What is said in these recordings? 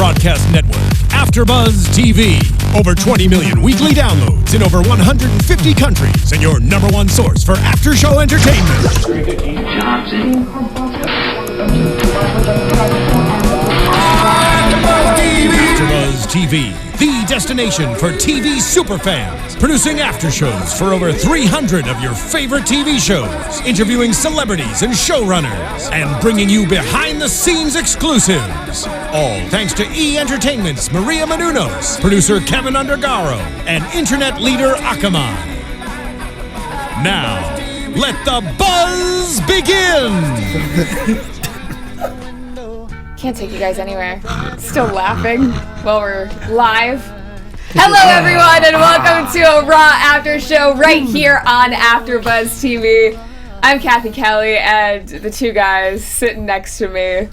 broadcast network, AFTERBUZZ TV. Over 20 million weekly downloads in over 150 countries, and your #1 source for after-show entertainment. AFTERBUZZ TV, the destination for TV superfans, producing after-shows for over 300 of your favorite TV shows, interviewing celebrities and showrunners, and bringing you behind-the-scenes exclusives. All thanks to E! Entertainment's Maria Menounos, producer Kevin Undergaro, and internet leader Akamai. Now, let the buzz begin! Can't take you guys anywhere. Still laughing while we're live. Hello everyone and welcome to a Raw After Show right here on AFTERBUZZ TV. I'm Cathy Kelley and the two guys sitting next to me.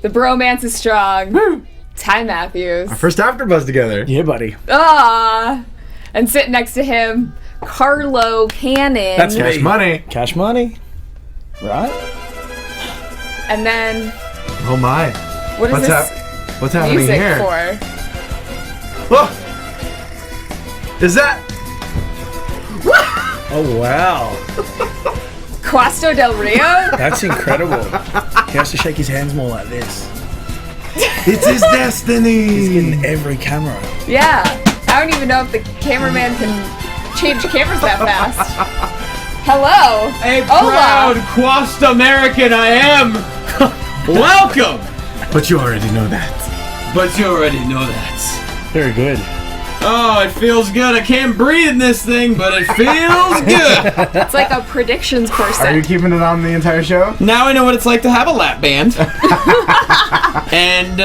The bromance is strong. Ty Matthews. Our first AFTERBUZZ together. Yeah, buddy. And sitting next to him, Carlo Cannon. That's cash money. Cash money. Right? And then... Oh my. What is What's happening music here? for? Oh! Is that... Oh, wow. Quasto del Rio? That's incredible. He has to shake his hands more like this. It's his destiny! He's getting every camera. Yeah. I don't even know if the cameraman can change cameras that fast. Hello. A proud Quast American I am. Welcome. But you already know that. Very good. Oh, it feels good. I can't breathe in this thing, but it feels good. It's like a predictions person. Are you keeping it on the entire show? Now I know what it's like to have a lap band. And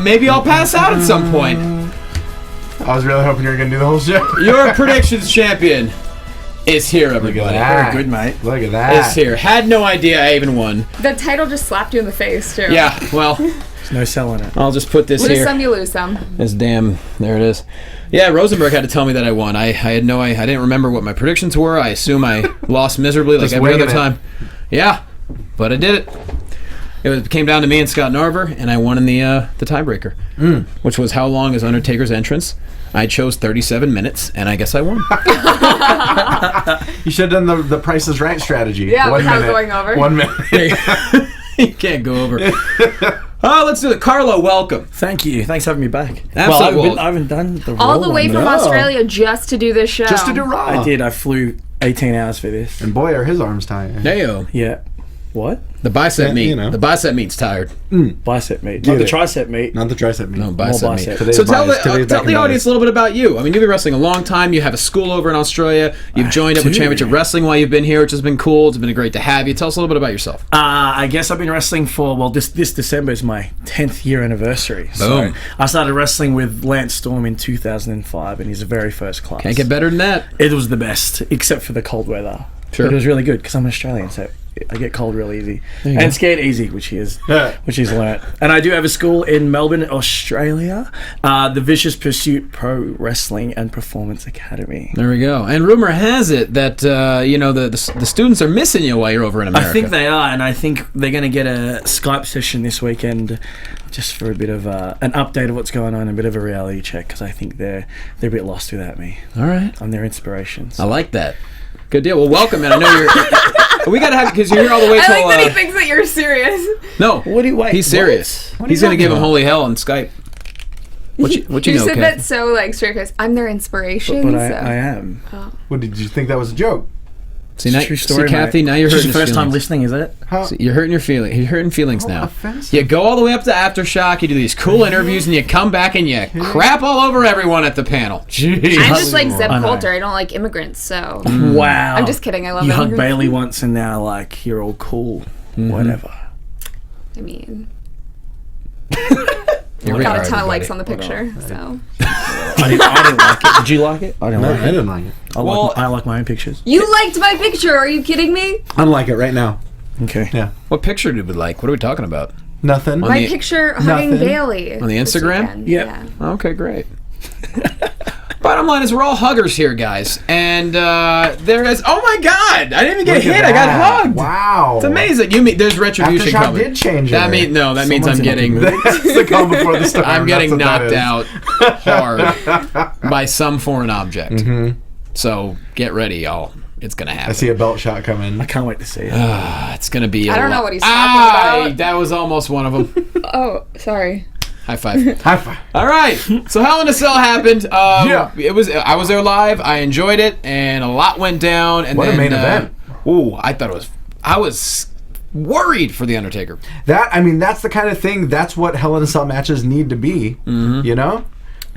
maybe I'll pass out at some point. I was really hoping you were going to do the whole show. Your predictions champion is here, everybody. that. Very good, mate. Look at that. Is here. Had no idea I even won. The title just slapped you in the face, too. Yeah, well, There's no selling it. I'll just put this Lose here. some, you lose some. This damn, there it is. Yeah, Rosenberg had to tell me that I won. I didn't remember what my predictions were. I assume I lost miserably like Just every other winging it. time. Yeah, but I did it. It came down to me and Scott Narver, and I won in the tiebreaker, which was how long is Undertaker's entrance. I chose 37 minutes, and I guess I won. You should have done the Price is Right strategy. Yeah, 1 without minute. going over. 1 minute. You can't go over. Oh, let's do it. Carlo, welcome. Thank you. Thanks for having me back. Absolutely. Well, I haven't done the All Raw the way one, from no. Australia just to do this show. Just to do Raw. I did. I flew 18 hours for this. And boy, are his arms tired. Heyo. Yeah. What? The bicep Yeah, meat. you know. The bicep meat's tired. Bicep meat. Get Not the it. tricep meat. Not the tricep meat. No, bicep More meat. bicep. Today's So tell bias. Today's back the in audience a little bit about you. I mean, you've been wrestling a long time. You have a school over in Australia. You've joined up with do. Championship Wrestling while you've been here, which has been cool. It's been great to have you. Tell us a little bit about yourself. I guess I've been wrestling for, well, this December is my 10th year anniversary. Boom. So I started wrestling with Lance Storm in 2005 in his very first class. Can't get better than that. It was the best, except for the cold weather. Sure. But it was really good because I'm Australian, so I get cold real easy. you go. And scared easy, which he's learnt. And I do have a school in Melbourne, Australia, the Vicious Pursuit Pro Wrestling and Performance Academy. There we go. And rumor has it that the students are missing you while you're over in America. I think they are, and I think they're going to get a Skype session this weekend just for a bit of an update of what's going on, a bit of a reality check, because I think they're a bit lost without me. All right. I'm their inspiration. I like that. Good deal. Well, welcome, man. I know you're... We got to have... Because you're here all the way I till... like that he thinks that you're serious. No. What do you wait? He's serious. He's going to give him holy hell on Skype. What you You know, said Kat? that so like straight face. I'm their inspiration. But so. I am. What, did you think that was a joke? See, now, True story, Kathy, mate. now you're This is hurting your first his time feelings. listening, is it? How? See, you're hurting your feelings. You're hurting feelings How now. offensive. You go all the way up to Aftershock, you do these cool interviews, and you come back and you crap all over everyone at the panel. Jeez. I'm just like Zeb I know. Coulter. I don't like immigrants, so Wow. I'm just kidding. I love You hugged immigrants. Bailey once and now, like, you're all cool. Whatever. I mean, Here we got are, a ton of everybody. likes on the picture, so I didn't like it. Did you like it? I didn't No, like I it. didn't like it. I like my own pictures. you liked my picture. Are you kidding me? I like it right now. Okay. Yeah. What picture did we like? What are we talking about? Nothing. On My the- picture hugging Nothing. Bailey On the this Instagram? weekend. Yep. Yeah. Okay, great. Bottom line is we're all huggers here, guys. And there is... Oh, my God! I didn't even get hit. I got hugged. Wow. It's amazing. There's retribution Aftershock coming. did change That means I'm getting... That's the calm before the storm. I'm getting knocked out hard Mm-hmm. by some foreign object. So get ready, y'all. It's gonna happen. I see a belt shot coming. I can't wait to see it. It's gonna be. I don't know what he's talking about. That was almost one of them. Oh, sorry. High five. High five. All right. So Hell in a Cell happened. Yeah. I was there live. I enjoyed it, and a lot went down. And What a then, main event. I was worried for the Undertaker. That's the kind of thing. That's what Hell in a Cell matches need to be. You know.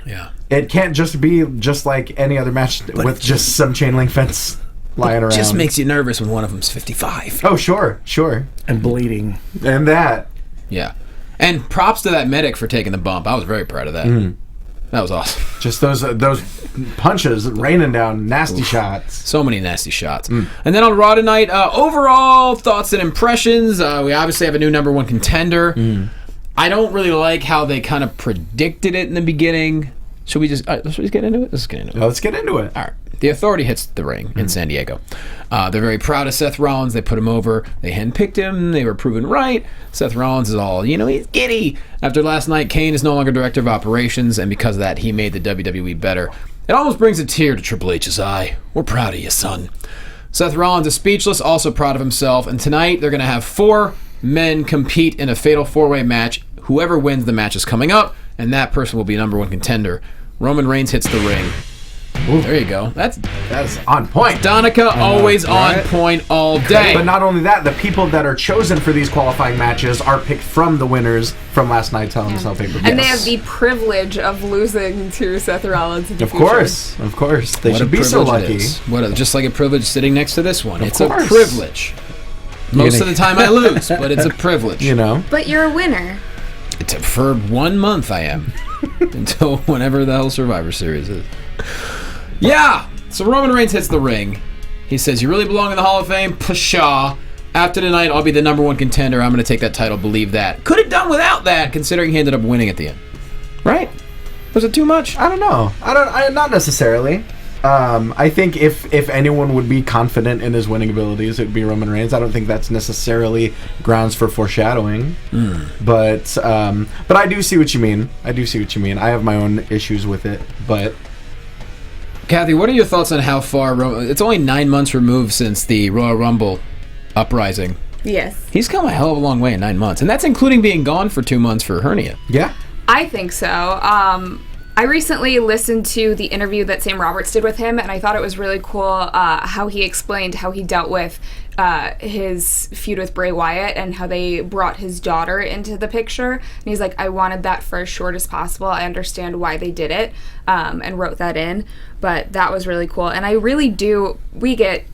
Yeah. It can't just be just like any other match with just some chain link fence lying around. It just makes you nervous when one of them's 55. Oh, sure. And bleeding. And that. Yeah. And props to that medic for taking the bump. I was very proud of that. That was awesome. Just those punches raining down, nasty shots. So many nasty shots. And then on Raw tonight, overall thoughts and impressions. We obviously have a new number one contender. I don't really like how they kind of predicted it in the beginning. Should we just get into it? Let's get into it. Let's get into it. All right. The Authority hits the ring in San Diego. They're very proud of Seth Rollins. They put him over. They handpicked him. They were proven right. Seth Rollins is all, he's giddy. After last night, Kane is no longer director of operations, and because of that, he made the WWE better. It almost brings a tear to Triple H's eye. We're proud of you, son. Seth Rollins is speechless, also proud of himself, and tonight they're going to have 4 men compete in a fatal 4-way match. Whoever wins the match is coming up, and that person will be number one contender. Roman Reigns hits the ring. Ooh. There you go. That's on point. Donica always on point all day. But not only that, the people that are chosen for these qualifying matches are picked from the winners from last night's Hell in a Cell pay-per-view. And they have the privilege of losing to Seth Rollins in the future. Of course. They should be so lucky. Just like a privilege sitting next to this one. It's Of course. a privilege. Most of the time I lose, but it's a privilege. But you're a winner. For 1 month I am. Until whenever the hell Survivor Series is. Yeah! So Roman Reigns hits the ring. He says, you really belong in the Hall of Fame? Pshaw. After tonight, I'll be the number one contender. I'm going to take that title. Believe that. Could have done without that, considering he ended up winning at the end. Right? Was it too much? I don't know. Not necessarily. I think if anyone would be confident in his winning abilities, it would be Roman Reigns. I don't think that's necessarily grounds for foreshadowing. But I do see what you mean. I have my own issues with it, but... Cathy, what are your thoughts on how far... It's only 9 months removed since the Royal Rumble uprising. Yes. He's come a hell of a long way in 9 months, and that's including being gone for 2 months for hernia. Yeah. I think so. I recently listened to the interview that Sam Roberts did with him, and I thought it was really cool how he explained how he dealt with his feud with Bray Wyatt and how they brought his daughter into the picture. And he's like, I wanted that for as short as possible. I understand why they did it, and wrote that in. But that was really cool. And I really do, we get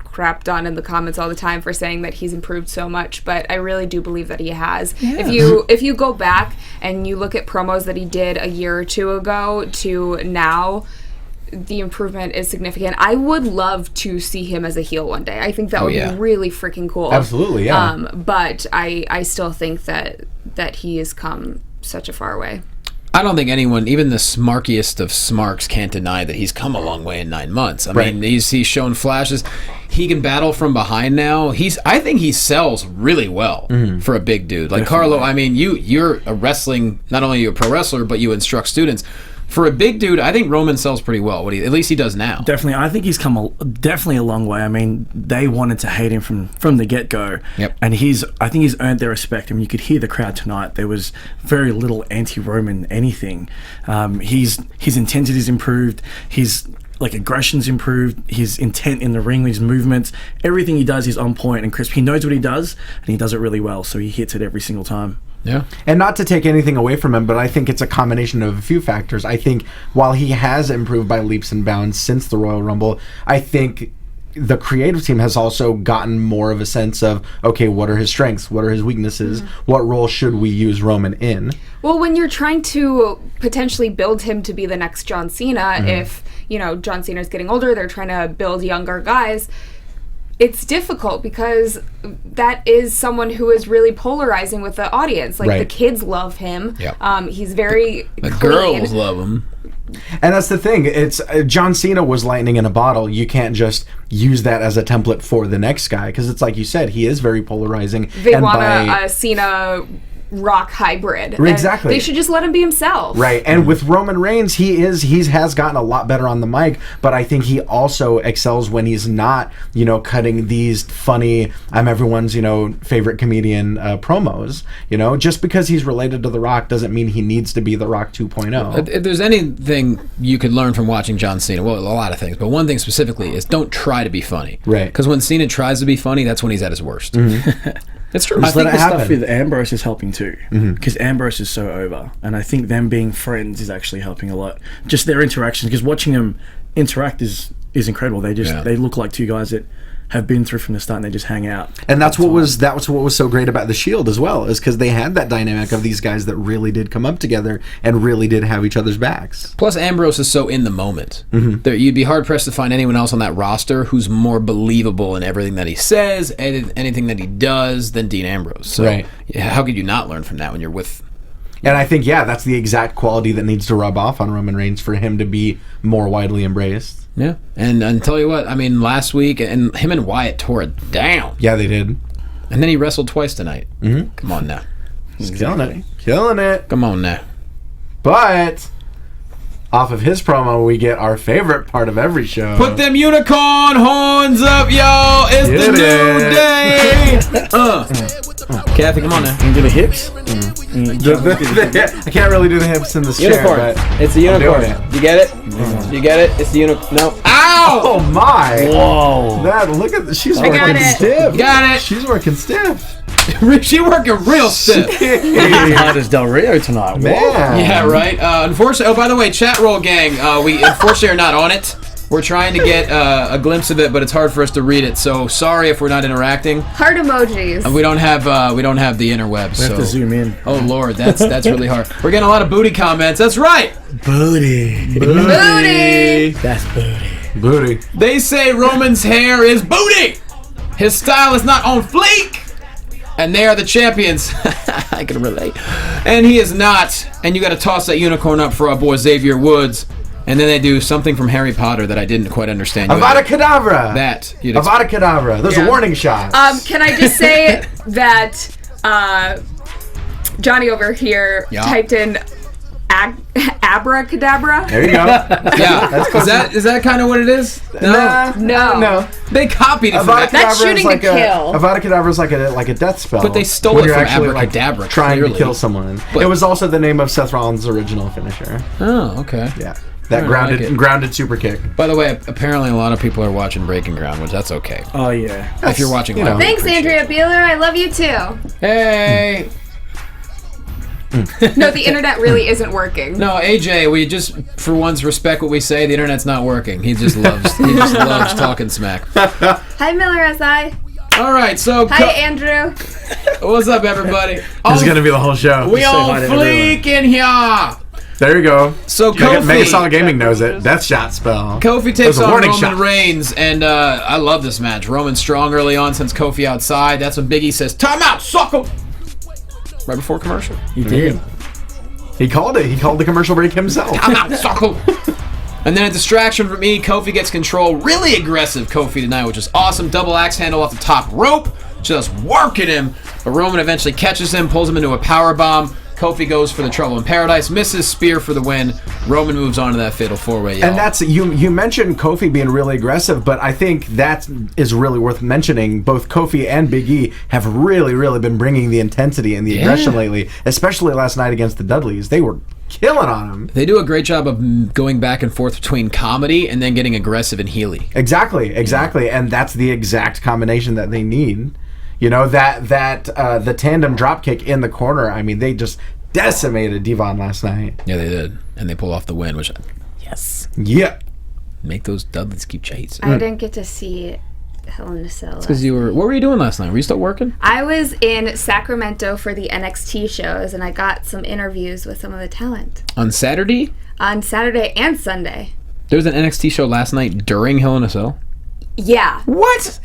crapped on in the comments all the time for saying that he's improved so much, but I really do believe that he has. Yeah. If you go back and you look at promos that he did a year or two ago to now, the improvement is significant. I would love to see him as a heel one day. I think that would be really freaking cool. Absolutely, yeah. But I still think that he has come such a far way. I don't think anyone, even the smarkiest of smarks, can't deny that he's come a long way in 9 months. I mean, he's shown flashes. He can battle from behind now. I think he sells really well for a big dude. Like Carlo, I mean, you're a wrestling, not only are you a pro wrestler, but you instruct students. For a big dude, I think Roman sells pretty well. At least he does now. Definitely, I think he's come definitely a long way. I mean, they wanted to hate him from the get-go. Yep. And I think he's earned their respect. I mean, you could hear the crowd tonight. There was very little anti-Roman anything. His intensity's improved. His aggression's improved. His intent in the ring, his movements, everything he does is on point and crisp. He knows what he does, and he does it really well. So he hits it every single time. Yeah. And not to take anything away from him, but I think it's a combination of a few factors. I think while he has improved by leaps and bounds since the Royal Rumble, I think the creative team has also gotten more of a sense of, okay, what are his strengths? What are his weaknesses? What role should we use Roman in? Well, when you're trying to potentially build him to be the next John Cena, if, John Cena's getting older, they're trying to build younger guys, it's difficult because that is someone who is really polarizing with the audience. The kids love him. Yep. He's very the clean. girls love him. And that's the thing. It's John Cena was lightning in a bottle. You can't just use that as a template for the next guy because it's like you said, he is very polarizing. They want a Cena Rock hybrid. Exactly. They should just let him be himself. Right. And with Roman Reigns, he has gotten a lot better on the mic, but I think he also excels when he's not, cutting these funny, I'm everyone's, favorite comedian promos. Just because he's related to The Rock doesn't mean he needs to be The Rock 2.0. If there's anything you could learn from watching John Cena, well, a lot of things, but one thing specifically is don't try to be funny. Right. Because when Cena tries to be funny, that's when he's at his worst. It's true. I think the stuff with Ambrose is helping too, because Ambrose is so over, and I think them being friends is actually helping a lot. Just their interactions, because watching them interact is incredible. They look like two guys that have been through from the start, and they just hang out. And that's what was so great about the Shield as well, is because they had that dynamic of these guys that really did come up together and really did have each other's backs. Plus, Ambrose is so in the moment. You'd be hard pressed to find anyone else on that roster who's more believable in everything that he says, anything that he does, than Dean Ambrose. So, how could you not learn from that when you're with? And I think that's the exact quality that needs to rub off on Roman Reigns for him to be more widely embraced. Yeah, and tell you what, I mean, last week, and him and Wyatt tore it down. Yeah, they did. And then he wrestled twice tonight. Come on now. He's killing it. Come on now. But off of his promo, we get our favorite part of every show. Put them unicorn horns up, y'all. It's the new day. Cathy, come on now. You do the hips. I can't really do the hips in this Unicorn. chair, but it's the unicorn. You get it? You get it? It's the unicorn. No. Ow! Oh my! Whoa! Look at she's I got working it. stiff. Got it. She's working stiff. She's working real stiff. As hard as Del Rio tonight. Man. Yeah, right. Unfortunately, by the way, chat roll gang, we unfortunately are not on it. We're trying to get a glimpse of it, but it's hard for us to read it. So sorry if we're not interacting. Heart emojis. We don't have the interwebs. We have to zoom in. Oh Lord, that's really hard. We're getting a lot of booty comments. That's right. Booty. That's booty. They say Roman's hair is booty. His style is not on fleek. And they are the champions. I can relate. And he is not. And you got to toss that unicorn up for our boy Xavier Woods. And then they do something from Harry Potter that I didn't quite understand. Avada Kedavra. That. Avada Kedavra. Those are warning shots. Can I just say that Johnny over here typed in abracadabra? There you go. Yeah. Is that kind of what it is? No. They copied it from Avada that. That's shooting to kill. Avada Kedavra is like a death spell. But they stole when it you're from actually, abracadabra, trying clearly. to kill someone. But- it was also the name of Seth Rollins' original finisher. Oh, okay. Yeah. That I like grounded super kick. By the way, apparently a lot of people are watching Breaking Ground, which that's okay. Oh yeah. If you're watching live. Thanks, Andrea Beeler. I love you too. Hey. No, the internet really isn't working. No, AJ, we just for once respect what we say. The internet's not working. He just loves talking smack. Hi, Miller SI. All right, so Hi, Andrew. what's up, everybody? This is gonna be the whole show. We on fleek in here. There you go. So Mega Kofi, Solid Gaming knows it. Death shot spell. Kofi takes on warning Roman shot. Reigns, and I love this match. Roman's strong early on, sends Kofi outside. That's when Big E says, "Time out, sucker!" Right before commercial. He did. He called it. He called the commercial break himself. "Time out, sucker!" And then a distraction from E. Kofi gets control. Really aggressive Kofi tonight, which is awesome. Double axe handle off the top rope. Just working him. But Roman eventually catches him, pulls him into a power bomb. Kofi goes for the Trouble in Paradise, misses spear for the win. Roman moves on to that fatal four-way. And that's you mentioned Kofi being really aggressive, but I think that is really worth mentioning. Both Kofi and Big E have really been bringing the intensity and the aggression lately, especially last night against the Dudleys. They were killing on him. They do a great job of going back and forth between comedy and then getting aggressive and heely. Exactly, and that's the exact combination that they need. You know, the tandem dropkick in the corner, I mean, they just decimated Devon last night. Yeah, they did. And they pull off the win, which, yes. Yeah. Make those Dudleys keep chasing. I didn't get to see Hell in a Cell. Because what were you doing last night? Were you still working? I was in Sacramento for the NXT shows, and I got some interviews with some of the talent. On Saturday? On Saturday and Sunday. There was an NXT show last night during Hell in a Cell? Yeah. What?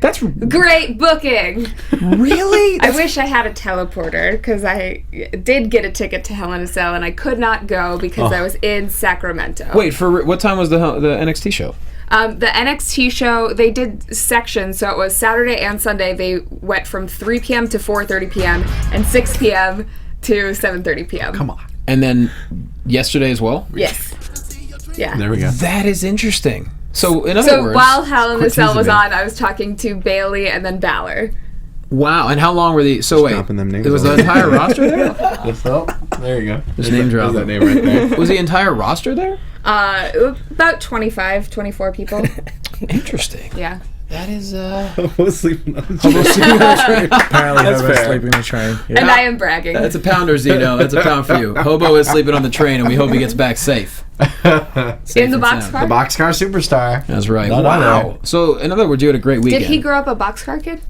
That's Great booking. really. I wish I had a teleporter because I did get a ticket to Hell in a Cell and I could not go because I was in Sacramento. Wait, for what time was the NXT show? The NXT show, they did sections, so it was Saturday and Sunday. They went from 3 p.m. to 4:30 p.m. and 6 p.m. to 7:30 p.m. Come on. And then yesterday as well? Yes. Yeah. There we go. That is interesting. So, in other words... while Hell in a Cell was teasing me. on, I was talking to Bailey and then Balor. Wow, and how long were the... So, wait, dropping them names it was the all entire roster there? There you go. Just name drop. That name right there. Was the entire roster there? About 25, 24 people. Interesting. Yeah. That is, Who's sleeping on the train? Apparently, That's Hobo's fair. sleeping in the train. Yeah. And I am bragging. That's a pounder, Zeno. That's a pound for you. Hobo is sleeping on the train, and we hope he gets back safe. in the and boxcar? sound. The Boxcar Superstar. That's right. Not Wow. on So, in other words, you had a great weekend. Did he grow up a boxcar kid?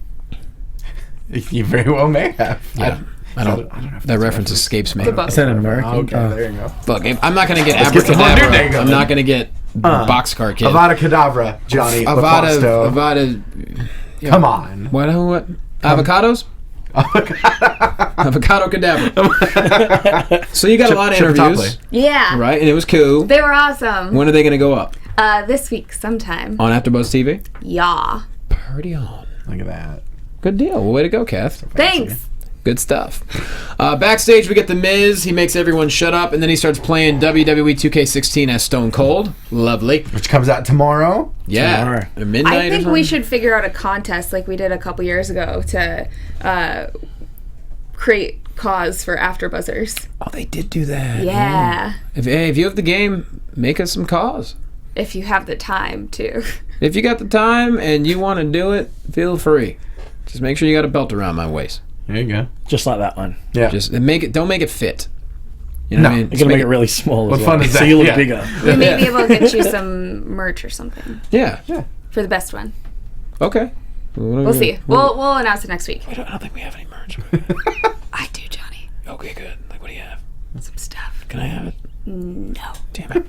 You very well may have. Yeah. I don't know if that reference escapes me. The book. Is that an American? Okay, there you go. Look, I'm not going to get get some more new abracadabra. day I'm not going to get boxcar kid. Avada Kedavra, Johnny Loquasto. Avada. Yeah. Come on. What? Avocados? Avocado cadaver. So you got a lot of Chip interviews, Yeah. right? And it was cool. They were awesome. When are they going to go up? This week sometime. On AfterBuzz TV? Yeah. Party on. Look at that. Good deal. Well, way to go, Kath. Thanks. Good stuff. Backstage, we get The Miz. He makes everyone shut up, and then he starts playing WWE 2K16 as Stone Cold. Lovely. Which comes out tomorrow. Yeah. Tomorrow. At midnight I or think something? we should figure out a contest like we did a couple years ago to create cause for AfterBuzzers. Oh, they did do that. Yeah. If you have the game, make us some calls. If you have the time to. If you got the time and you want to do it, feel free. Just make sure you got a belt around my waist. There you go. Just like that one. Yeah. Just don't make it fit. You know No. what I mean? You're Just going to make it really small What as well. fun is So that? you look Yeah. bigger. We may be able to get you some merch or something Yeah. for the best one. Okay. We'll see. We'll announce it next week. I don't think we have any merch. I do, Johnny. Okay, good. Like, what do you have? Some stuff. Can I have it? No. Damn it.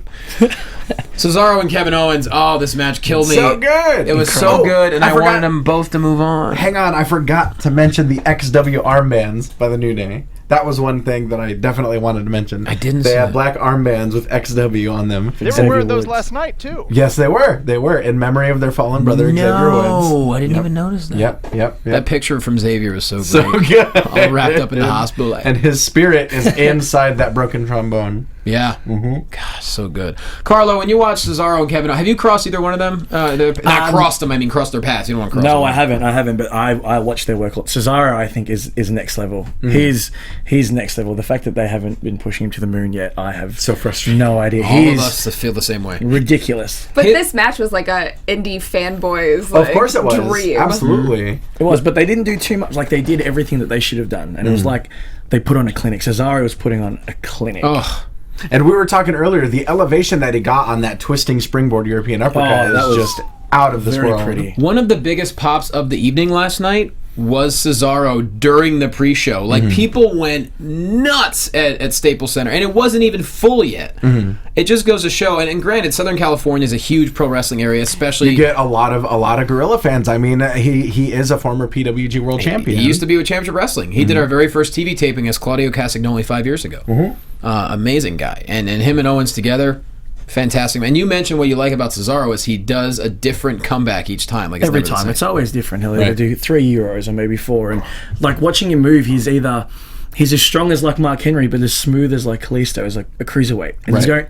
Cesaro and Kevin Owens. Oh, this match killed me. So good. It was so good, and I forgot- wanted them both to move on. Hang on, I forgot to mention the XW armbands by the New Day. That was one thing that I definitely wanted to mention. I didn't They see had that. black armbands with XW on them. They were wearing those last night, too. Yes, they were. They were in memory of their fallen brother Xavier Woods. No, I didn't even notice that. Yep. That picture from Xavier was so great. So good. All wrapped up in the hospital. And his spirit is inside that broken trombone. Yeah. Mm-hmm. Gosh, so good. Carlo, when you watch Cesaro and Kevin, have you crossed either one of them? Not crossed them, I mean crossed their paths. You don't want to cross them. No, I haven't. But I watched their work. Cesaro, I think, is next level. He's next level. The fact that they haven't been pushing him to the moon yet, I have So frustrating. no idea. All He's of us feel the same way. ridiculous. But this match was like a indie fanboys Of course it was. dream. Absolutely. It was, but they didn't do too much. Like, they did everything that they should have done. And it was like they put on a clinic. Cesaro was putting on a clinic. Oh, And we were talking earlier, the elevation that he got on that twisting springboard European uppercut that was is just out of this very world. pretty. one of the biggest pops of the evening last night was Cesaro during the pre-show. Like, people went nuts at Staples Center, and it wasn't even full yet. It just goes to show, and granted, Southern California is a huge pro wrestling area, especially... You get a lot of Gorilla fans. I mean, he is a former PWG World Champion. He used to be with Championship Wrestling. He did our very first TV taping as Claudio Castagnoli 5 years ago. Amazing guy. And him and Owens together, fantastic. And you mentioned what you like about Cesaro is he does a different comeback each time. Like, it's Every never the time. same. It's always different. He'll either do 3 euros or maybe 4. And, like, watching him move, he's as strong as, like, Mark Henry, but as smooth as, like, Kalisto, is like a cruiserweight. And he's going...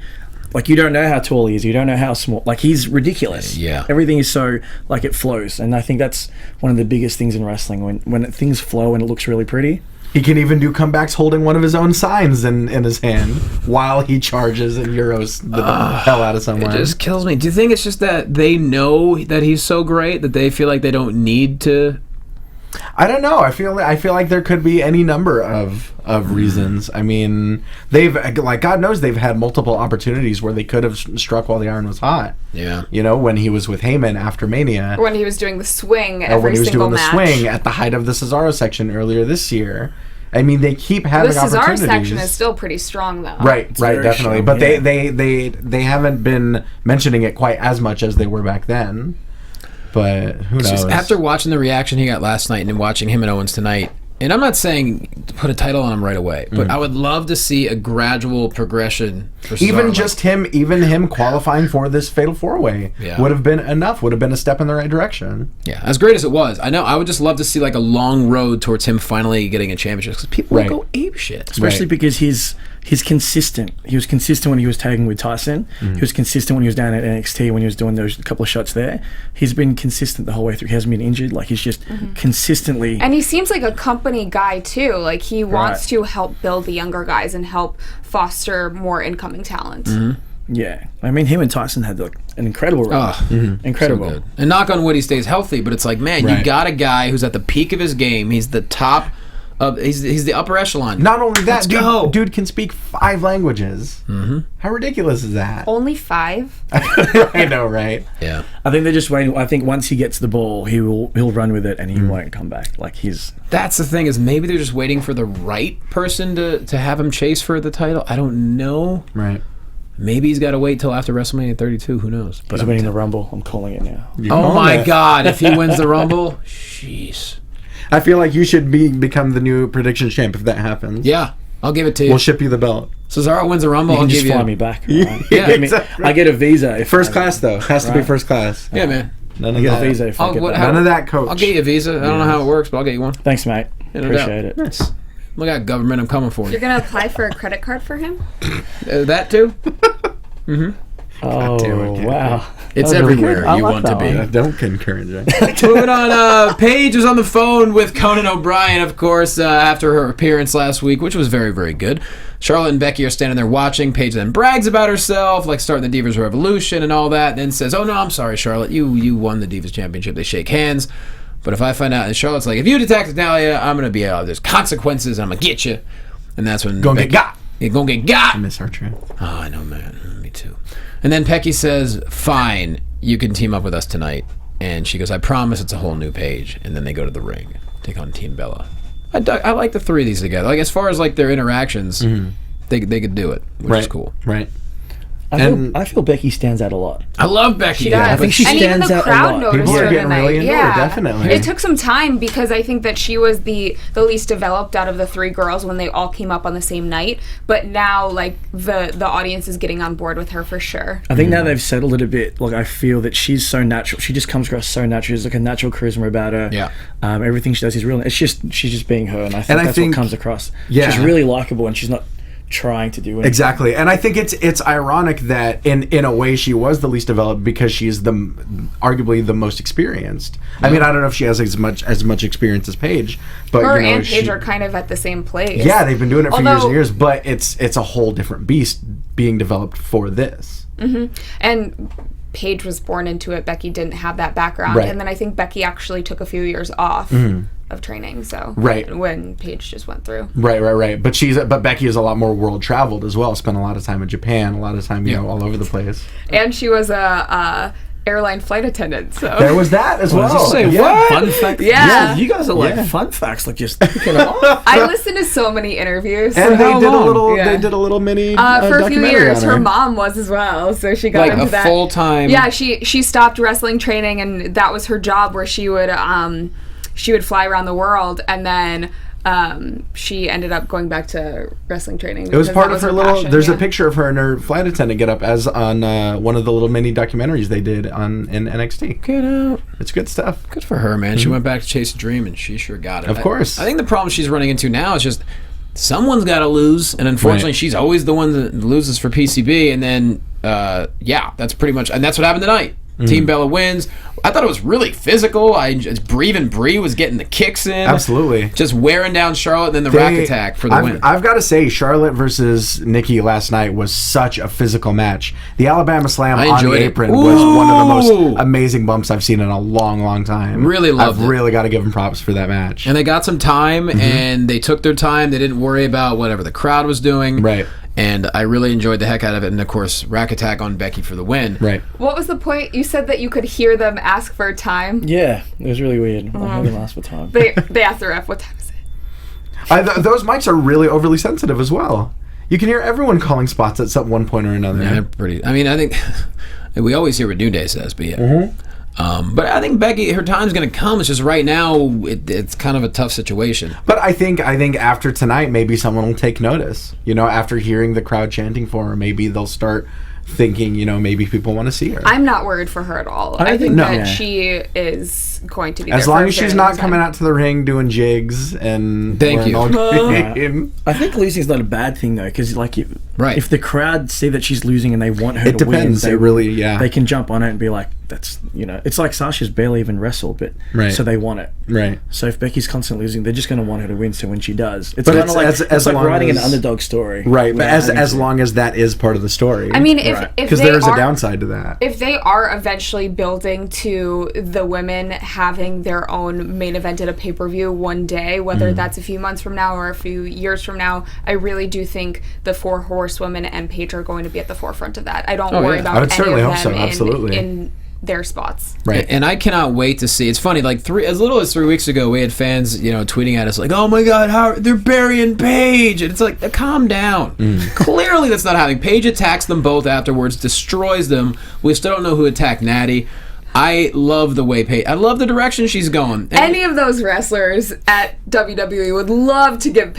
Like, you don't know how tall he is. You don't know how small. Like, he's ridiculous. Yeah. Everything is so, like, it flows. And I think that's one of the biggest things in wrestling. When things flow and it looks really pretty. He can even do comebacks holding one of his own signs in his hand while he charges and euros the hell out of someone. It just kills me. Do you think it's just that they know that he's so great that they feel like they don't need to? I don't know. I feel like there could be any number of reasons. I mean, they've, like, God knows they've had multiple opportunities where they could have struck while the iron was hot. Yeah. You know, when he was with Heyman after Mania. Or when he was doing the swing Or every when he was single doing the match. swing at the height of the Cesaro section earlier this year. I mean, they keep having The Cesaro opportunities. section is still pretty strong, though. Right, very definitely. strong, But yeah. they haven't been mentioning it quite as much as they were back then. But who knows? Just after watching the reaction he got last night and then watching him and Owens tonight, and I'm not saying to put a title on him right away, but I would love to see a gradual progression. For even Cesaro. just him qualifying for this Fatal 4-Way would have been enough. Would have been a step in the right direction. Yeah, as great as it was, I know I would just love to see like a long road towards him finally getting a championship because people will go ape shit, especially because he's consistent. He was consistent when he was tagging with Tyson. He was consistent when he was down at NXT when he was doing those couple of shots there. He's been consistent the whole way through. He hasn't been injured. Like he's just consistently. And he seems like a company guy too. Like he wants to help build the younger guys and help foster more incoming talent. Yeah, I mean him and Tyson had like an incredible run. Incredible. So good. And knock on wood, he stays healthy. But it's like, man, you got a guy who's at the peak of his game. He's the top. He's the upper echelon. Not only that, dude can speak 5 languages. How ridiculous is that? Only 5? I know, right? Yeah. I think they're just waiting. I think once he gets the ball, he'll run with it and he won't come back. Like That's the thing is maybe they're just waiting for the right person to have him chase for the title. I don't know. Right. Maybe he's got to wait till after WrestleMania 32. Who knows? But he's winning the Rumble. I'm calling it now. Oh my God! If he wins the Rumble, jeez. I feel like you should become the new prediction champ if that happens. Yeah, I'll give it to you. We'll ship you the belt. Cesaro wins the Rumble. You can I'll just give fly you. me back. Yeah, exactly. I get a visa. First class though. Has to be first class. Yeah, man. None I of get that. a visa if I get that. None of that, coach. I'll get you a visa. I don't know how it works, but I'll get you one. Thanks, mate. Yeah, no Appreciate doubt. it. Nice. Look at government. I'm coming for you. You're gonna apply for a credit card for him? That too. Oh, wow. It's That was really everywhere good. I you like want to that be. one. Don't encourage it. Moving on, Paige was on the phone with Conan O'Brien, of course, after her appearance last week, which was very, very good. Charlotte and Becky are standing there watching. Paige then brags about herself, like starting the Divas Revolution and all that, then says, oh, no, I'm sorry, Charlotte. You won the Divas Championship. They shake hands. But if I find out, and Charlotte's like, if you attack Natalya, I'm going to be out. There's consequences, and I'm going to get you. And that's when Gonna get got. You're going to get got. I miss Archer. Oh, I know, man. Me too. And then Becky says, fine, you can team up with us tonight. And she goes, I promise it's a whole new page. And then they go to the ring, take on Team Bella. I like the three of these together. Like, as far as, like, their interactions, they could do it, which is cool. Right. I feel Becky stands out a lot. I love Becky. She does. I think she and even stands the out a crowd lot. noticed People are her getting tonight. really into her, Yeah, definitely. It took some time because I think that she was the least developed out of the 3 girls when they all came up on the same night. But now, like the audience is getting on board with her for sure. I think now they've settled it a bit. Like I feel that she's so natural. She just comes across so natural. There's like a natural charisma about her. Yeah. Everything she does is real. She's just being her, and I think that's what comes across. Yeah. She's really likable, and she's not trying to do anything. Exactly. And I think it's ironic that in a way she was the least developed because she's arguably the most experienced. I mean, I don't know if she has as much experience as Paige, but Her and Paige are kind of at the same place. Yeah, they've been doing it for years Although- and years, but it's a whole different beast being developed for this. And Paige was born into it. Becky didn't have that background. Right. And then I think Becky actually took a few years off of training. So when Paige just went through. Right. But Becky is a lot more world traveled as well. Spent a lot of time in Japan, a lot of time, all over the place. And she was a airline flight attendant. So There was that as well. What? Fun fact? Yeah. You guys are like fun facts, like just picking it off. I listened to so many interviews. And they did a long? little. Yeah. They did a little mini for a few documentary years, on her mom was as well, so she got Like into a that full-time... Yeah, she stopped wrestling training, and that was her job, where she would fly around the world, and then she ended up going back to wrestling training. It was part of her little. passion, There's a picture of her in her flight attendant get up as on one of the little mini documentaries they did in NXT. Get out. It's good stuff. Good for her, man. She went back to chase a dream, and she sure got it. Of course. I think the problem she's running into now is just someone's got to lose, and unfortunately, she's always the one that loses for PCB. And then, that's pretty much, and that's what happened tonight. Team Bella wins. I thought it was really physical. Brie was getting the kicks in. Absolutely. Just wearing down Charlotte, and then the rack attack for the win. I've got to say, Charlotte versus Nikki last night was such a physical match. The Alabama Slam on the apron was one of the most amazing bumps I've seen in a long, long time. Really loved it. I've really got to give them props for that match. And they got some time, and they took their time. They didn't worry about whatever the crowd was doing. Right. And I really enjoyed the heck out of it. And, of course, rack attack on Becky for the win. Right. What was the point? You said that you could hear them ask for time. Yeah, it was really weird. I heard them ask for time. They asked the ref, what time is it? Those mics are really overly sensitive as well. You can hear everyone calling spots at some one point or another. Yeah, they're pretty. I mean, I think we always hear what New Day says, but yeah. But I think Becky, her time's going to come. It's just right now, it's kind of a tough situation. But I think after tonight, maybe someone will take notice. After hearing the crowd chanting for her, maybe they'll start thinking, maybe people want to see her. I'm not worried for her at all. I think that she is going to be there. As long as she's not coming out to the ring doing jigs and thank you. I think losing is not a bad thing though, because if the crowd see that she's losing and they want her to win, they can jump on it and be like, that's it's like Sasha's barely even wrestled, but so they want it. Right. So if Becky's constantly losing, they're just going to want her to win. So when she does, it's kind of like writing an underdog story. Right. But as long as that is part of the story. I mean, because there is a downside to that. If they are eventually building to the women having their own main event at a pay-per-view one day, whether that's a few months from now or a few years from now, I really do think the 4 horsewomen and Paige are going to be at the forefront of that. I don't worry about any of them in their spots. Right. And I cannot wait to see. It's funny, like as little as 3 weeks ago, we had fans, tweeting at us like, "Oh my God, how they're burying Paige!" And it's like, calm down. Clearly, that's not happening. Paige attacks them both afterwards, destroys them. We still don't know who attacked Natty. I love the way I love the direction she's going. Any of those wrestlers at WWE would love to get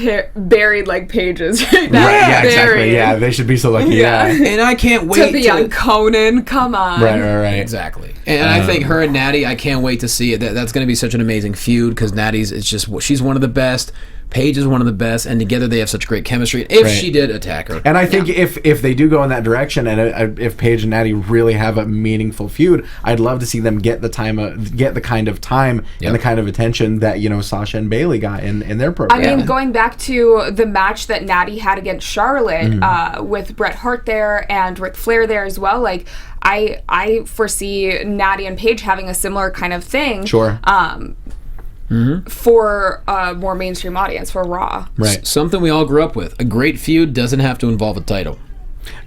buried like Paige's right now. Yeah, exactly. Yeah, they should be so lucky. Yeah. And I can't wait to be on Conan. Come on. Right. Exactly. And I think her and Natty, I can't wait to see it. That's going to be such an amazing feud because Natty's, she's one of the best. Paige is one of the best, and together they have such great chemistry. If she did attack her, and I think if they do go in that direction, and if Paige and Natty really have a meaningful feud, I'd love to see them get the kind of time and the kind of attention that Sasha and Bayley got in their program. I mean, going back to the match that Natty had against Charlotte with Bret Hart there and Ric Flair there as well, like I foresee Natty and Paige having a similar kind of thing. Sure. For a more mainstream audience, for Raw. Right. Something we all grew up with. A great feud doesn't have to involve a title.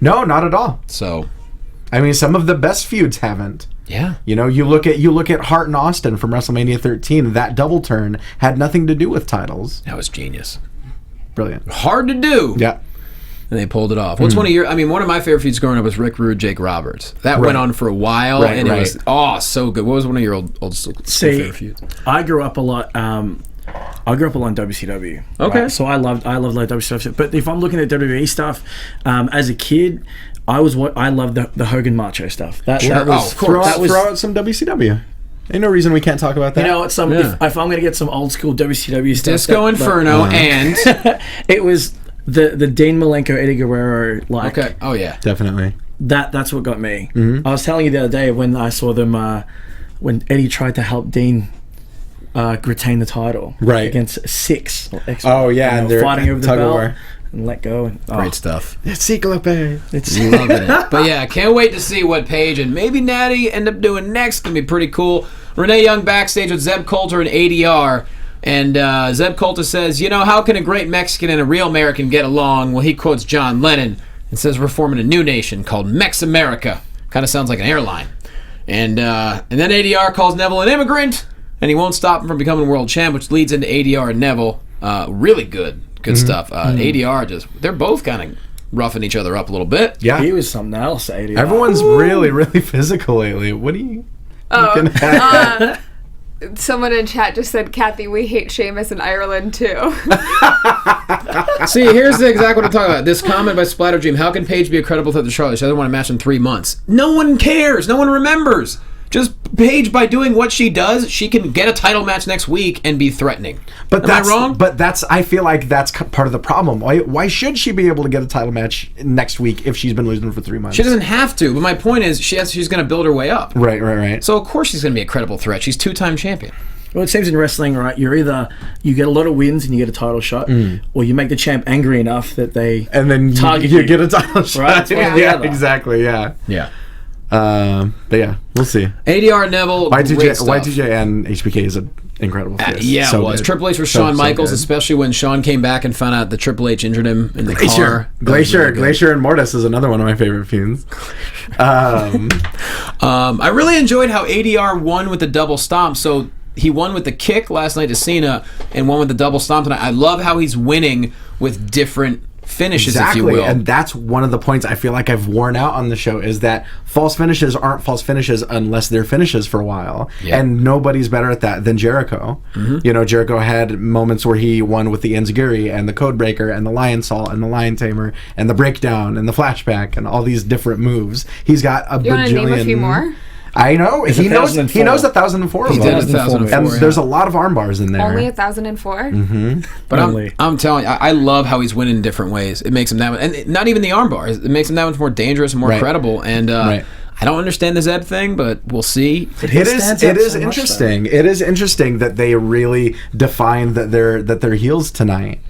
No, not at all. So, I mean, some of the best feuds haven't. Yeah. You look at Hart and Austin from WrestleMania 13. That double turn had nothing to do with titles. That was genius. Brilliant. Hard to do. Yeah. And they pulled it off. What's one of my favorite feuds growing up was Rick Rude, Jake Roberts. That went on for a while, and it was so good. What was one of your old favorite feuds? I grew up a lot. I grew up a lot in WCW. Okay, right? So I loved WCW. But if I'm looking at WWE stuff, as a kid, I loved the Hogan Macho stuff. That was throw out some WCW. Ain't no reason we can't talk about that. If I'm going to get some old school WCW stuff, Disco Inferno, and it was. The Dean Malenko, Eddie Guerrero, okay. Oh yeah, definitely. That's what got me. I was telling you the other day when I saw them when Eddie tried to help Dean retain the title against Six. Oh yeah, and they're fighting over the belt and let go. And, great stuff. It's Cyclope. It's loving it. But yeah, can't wait to see what Paige and maybe Natty end up doing next. Gonna be pretty cool. Renee Young backstage with Zeb Coulter and ADR. And Zeb Coulter says, how can a great Mexican and a real American get along? Well, he quotes John Lennon and says we're forming a new nation called Mex America. Kind of sounds like an airline. And then ADR calls Neville an immigrant, and he won't stop him from becoming world champ, which leads into ADR and Neville. Really good stuff. ADR they're both kind of roughing each other up a little bit. Yeah. He was something else, ADR. Everyone's really, really physical lately. What are you looking at? Someone in chat just said, Cathy, we hate Sheamus in Ireland too. See, here's exactly what I'm talking about. This comment by Splatter Dream: how can Paige be a credible threat to Charlotte? She doesn't want to match in 3 months. No one cares. No one remembers. Just Paige, by doing what she does, she can get a title match next week and be threatening. But Am I wrong? But I feel like that's part of the problem. Why should she be able to get a title match next week if she's been losing for 3 months? She doesn't have to. But my point is, she's going to build her way up. Right. So of course she's going to be a credible threat. She's 2-time champion. Well, it seems in wrestling, right? You're either you get a lot of wins and you get a title shot, or you make the champ angry enough that they target you get a title shot. Right? Yeah, exactly. Yeah. But yeah, we'll see. ADR Neville, Y2J and HBK is an incredible fit. Yeah, so it was. Good. Triple H for Shawn Michaels, especially when Shawn came back and found out that Triple H injured him in the car. Glacier and Mortis is another one of my favorite feuds. I really enjoyed how ADR won with the double stomp. So he won with the kick last night to Cena and won with the double stomp tonight. I love how he's winning with different finishes, exactly. if you will. And that's one of the points I feel like I've worn out on the show is that false finishes aren't false finishes unless they're finishes for a while. Yeah. And nobody's better at that than Jericho. You know, Jericho had moments where he won with the Enziguri and the Codebreaker and the Lion Salt and the Lion Tamer and the Breakdown and the Flashback and all these different moves. He's got a You want to name a few bajillion. more? I know. He knows 1004 of He them. did 1004, And yeah. there's a lot of arm bars in there. Only 1,004? But Only. I'm telling you, I love how he's winning in different ways. It makes him that much, and not even the arm bars. It makes him that much more dangerous and more Right. credible. And Right. I don't understand the Zeb thing, but we'll see. It is stands out so much, interesting. It is interesting that they really defined that they're heels tonight,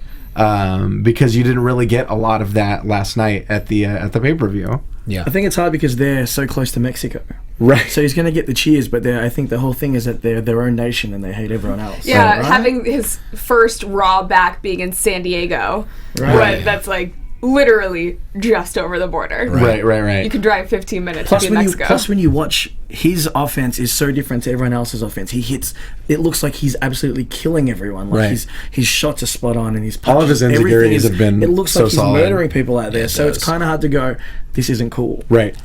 because you didn't really get a lot of that last night at the pay-per-view. Yeah. I think it's hard because they're so close to Mexico. Right. So he's going to get the cheers, but I think the whole thing is that they're their own nation and they hate everyone else. Yeah, Right? having his first Raw back being in San Diego. Right. When that's like literally just over the border. Right. You could drive 15 minutes Plus to be in Mexico. when you watch, his offense is so different to everyone else's offense. He hits. It looks like he's absolutely killing everyone. Like Right. his shots are spot on, and his All of his punches, everything insecurities have been It looks so like he's solid. murdering people out there. it So it's does. kind of hard to go. This isn't cool. Right.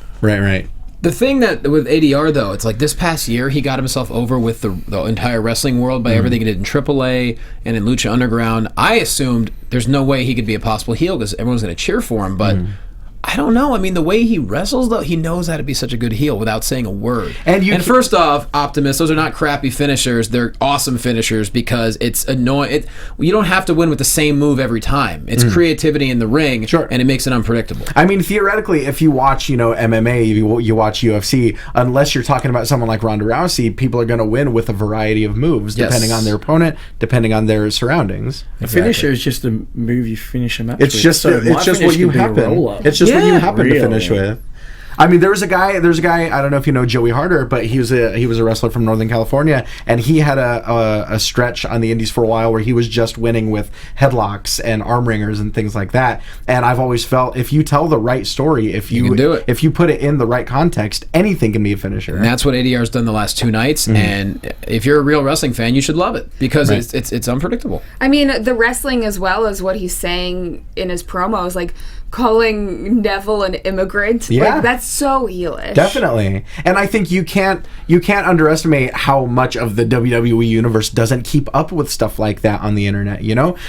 The thing that with ADR though, it's like this past year he got himself over with the entire wrestling world by everything he did in AAA and in Lucha Underground. I assumed there's no way he could be a possible heel because everyone's going to cheer for him, but I don't know. I mean, the way he wrestles, though, he knows how to be such a good heel without saying a word. And first off, Optimus, those are not crappy finishers. They're awesome finishers because it's annoying. You don't have to win with the same move every time. It's creativity in the ring, and it makes it unpredictable. I mean, theoretically, if you watch, MMA, you watch UFC, unless you're talking about someone like Ronda Rousey, people are going to win with a variety of moves, depending on their opponent, depending on their surroundings. A finisher is just a move you finish a match It's with. just So my it's just finish what you could be a happen. roll-up. It's just what you Yeah. happen to finish Really? with. I mean, there's a guy. I don't know if you know Joey Harder, but he was a wrestler from Northern California, and he had a stretch on the Indies for a while where he was just winning with headlocks and arm ringers and things like that. And I've always felt if you tell the right story, if you can do it. if you put it in the right context, anything can be a finisher. And that's what ADR's done the last 2 nights. And if you're a real wrestling fan, you should love it because it's unpredictable. I mean, the wrestling as well as what he's saying in his promos, like calling Neville an immigrant. Yeah. Like, that's so heelish. Definitely. And I think you can't underestimate how much of the WWE universe doesn't keep up with stuff like that on the internet,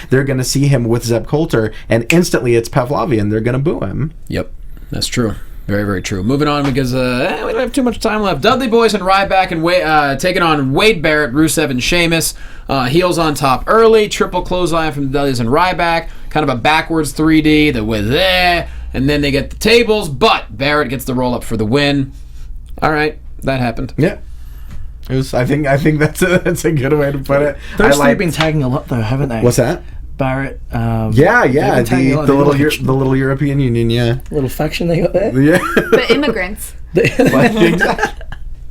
They're going to see him with Zeb Coulter and instantly it's Pavlovian. They're going to boo him. Yep, that's true. Very, very true. Moving on because we don't have too much time left. Dudley Boyz and Ryback and taking on Wade Barrett, Rusev, and Sheamus. Heels on top early. Triple clothesline from the Dudleys and Ryback. Kind of a backwards 3D. The with there, and then they get the tables. But Barrett gets the roll up for the win. All right, that happened. Yeah. It was. I think that's a good way to put it. Those two have been tagging a lot, though, haven't they? What's that? Barrett. Yeah. The little European Union. Yeah. Little faction they got there. Yeah. The immigrants.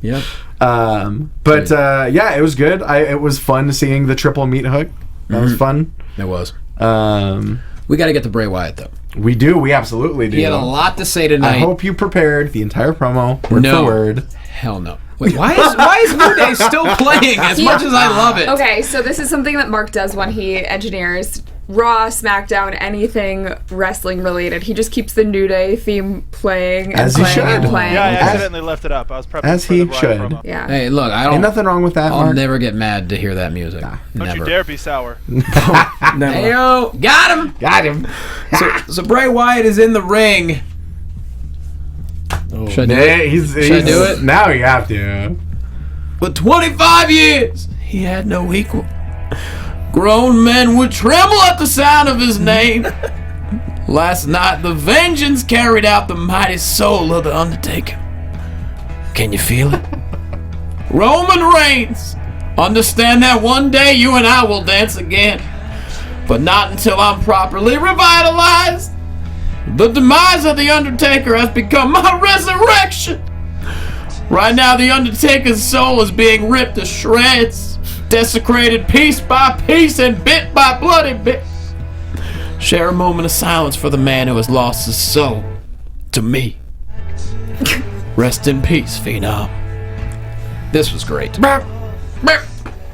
Yep. But it was good. It was fun seeing the triple meat hook. That was fun. It was. Um, We got to get to Bray Wyatt though. we absolutely do. He had a lot to say tonight. I hope you prepared the entire promo word for word. Hell no. Wait, why is New Day still playing as much as I love it? Okay, so this is something that Mark does when he engineers Raw, SmackDown, anything wrestling related. He just keeps the New Day theme playing and As he playing and should. playing. Yeah, I accidentally left it up. I was prepping As for he the Bryan should. promo. Yeah. Hey, look, I Ain't don't. nothing wrong with that, I'll Mark. never get mad to hear that music. Don't Never. you dare be sour. Never. Heyo, got him. Got him. So Bray Wyatt is in the ring. Should I do it? Should I do it? Now you have to. For 25 years, he had no equal. Grown men would tremble at the sound of his name. Last night, the vengeance carried out the mighty soul of the Undertaker. Can you feel it? Roman Reigns, understand that one day you and I will dance again, but not until I'm properly revitalized. The demise of the Undertaker has become my resurrection. Right now, the Undertaker's soul is being ripped to shreds, desecrated piece by piece and bit by bloody bit. Share a moment of silence for the man who has lost his soul to me. Rest in peace, Phenom. This was great.